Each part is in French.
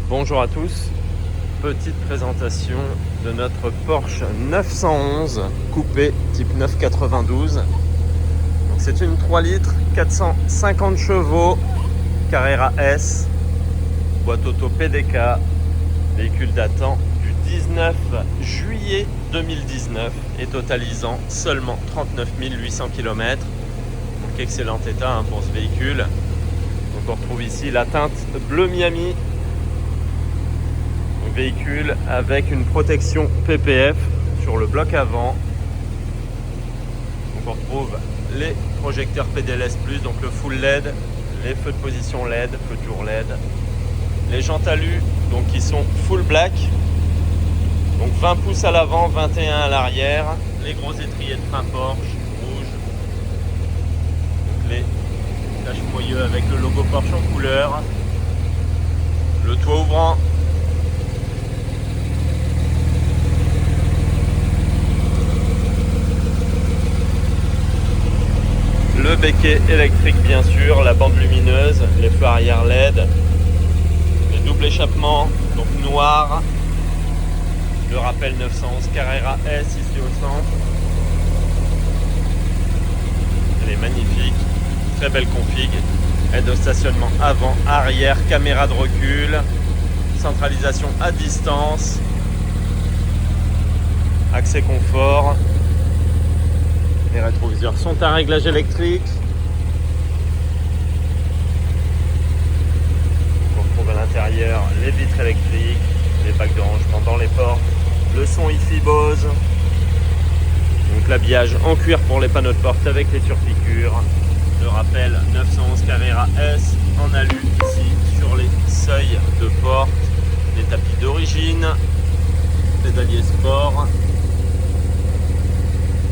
Bonjour à tous, petite présentation de notre Porsche 911 coupé type 992. Donc c'est une 3 litres, 450 chevaux, Carrera S, boîte auto PDK, véhicule datant du 19 juillet 2019 et totalisant seulement 39 800 km. Donc excellent état pour ce véhicule. Donc on retrouve ici la teinte bleu Miami. Véhicule avec une protection PPF sur le bloc avant. Donc on retrouve les projecteurs PDLS+, donc le full LED, les feux de position LED, feux de jour LED, les jantes alu donc qui sont full black, donc 20 pouces à l'avant, 21 à l'arrière, les gros étriers de frein Porsche rouge, donc les taches moyeux avec le logo Porsche en couleur, le toit ouvrant. Le béquet électrique bien sûr, la bande lumineuse, les feux arrière LED, le double échappement donc noir, le rappel 911 Carrera S ici au centre. Elle est magnifique, très belle config, aide au stationnement avant, arrière, caméra de recul, centralisation à distance, accès confort. Les rétroviseurs sont à réglage électrique. On retrouve à l'intérieur les vitres électriques, les bacs de rangement dans les portes, le son hi-fi Bose. Donc l'habillage en cuir pour les panneaux de porte avec les surpiqûres. Le rappel 911 Carrera S en alu ici sur les seuils de porte, les tapis d'origine, pédalier sport.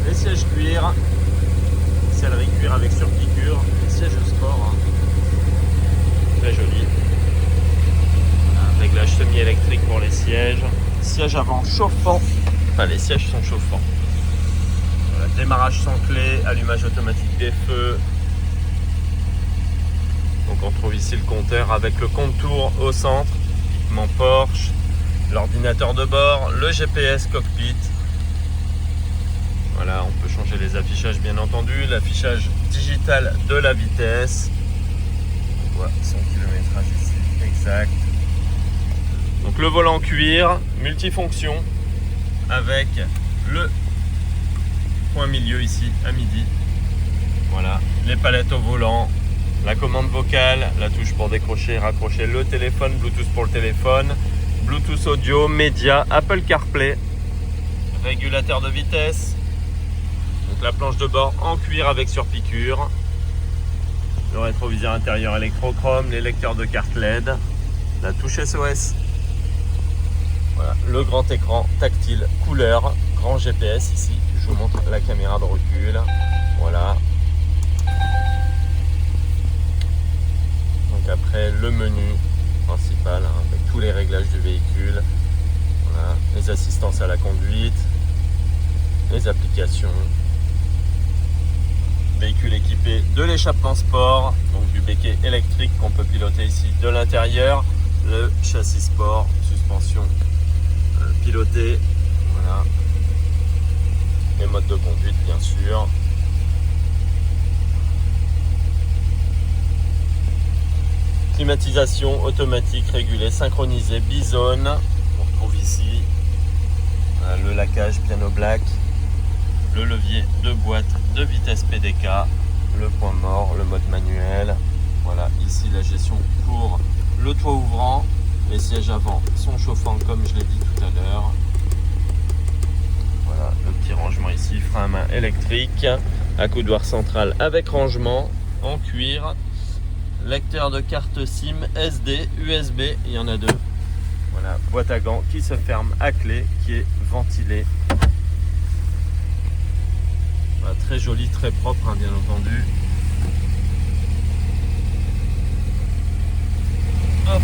Les sièges cuir, sellerie cuir avec surpiqûre, les sièges sport, très joli. Un réglage semi-électrique pour les sièges, sièges avant chauffant, enfin les sièges sont chauffants. Voilà, démarrage sans clé, allumage automatique des feux. Donc on trouve ici le compteur avec le compte-tours au centre, équipement Porsche, l'ordinateur de bord, le GPS cockpit. Voilà, on peut changer les affichages bien entendu, l'affichage digital de la vitesse. On voit son kilométrage ici, exact. Donc le volant cuir, multifonction, avec le point milieu ici à midi. Voilà, les palettes au volant, la commande vocale, la touche pour décrocher, raccrocher le téléphone, Bluetooth pour le téléphone, Bluetooth audio, média, Apple CarPlay, régulateur de vitesse. Donc la planche de bord en cuir avec surpiqûre, le rétroviseur intérieur électrochrome, les lecteurs de carte LED, la touche SOS. Voilà, le grand écran tactile couleur, grand GPS ici. Je vous montre la caméra de recul. Voilà. Donc après le menu principal avec tous les réglages du véhicule. Voilà, les assistances à la conduite, les applications. Véhicule équipé de l'échappement sport, donc du béquet électrique qu'on peut piloter ici de l'intérieur, le châssis sport, suspension pilotée, voilà, les modes de conduite bien sûr. Climatisation automatique régulée, synchronisée, bizone. On retrouve ici le laquage piano black, le levier de boîte de vitesse PDK, le point mort, le mode manuel. Voilà, ici la gestion pour le toit ouvrant. Les sièges avant sont chauffants comme je l'ai dit tout à l'heure. Voilà, le petit rangement ici, frein à main électrique, accoudoir central avec rangement en cuir, lecteur de carte SIM, SD, USB, il y en a deux. Voilà, boîte à gants qui se ferme à clé, qui est ventilée. Voilà, très joli, très propre, bien entendu. Hop.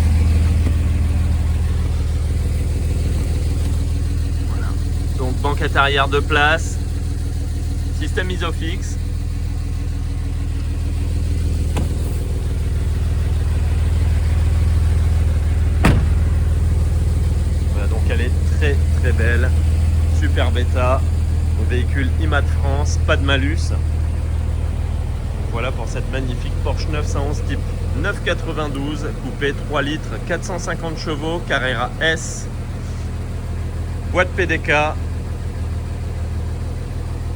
Voilà. Donc banquette arrière de place, système Isofix. super bêta. Véhicule IMA de France, pas de malus. Donc voilà pour cette magnifique Porsche 911 type 992, coupé 3 litres, 450 chevaux, Carrera S, boîte PDK.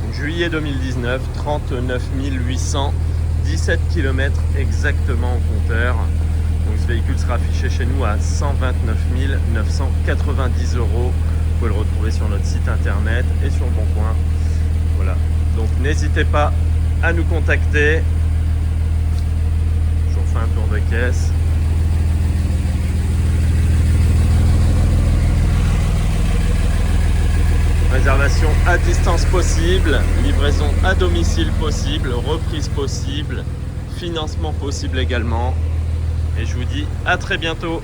Donc, juillet 2019, 39 817 km exactement au compteur. Donc ce véhicule sera affiché chez nous à 129 990 euros. Vous pouvez le retrouver sur notre site internet et sur le Bon Coin. Voilà. Donc n'hésitez pas à nous contacter. Je vous refais un tour de caisse. Réservation à distance possible, livraison à domicile possible, reprise possible, financement possible également. Et je vous dis à très bientôt.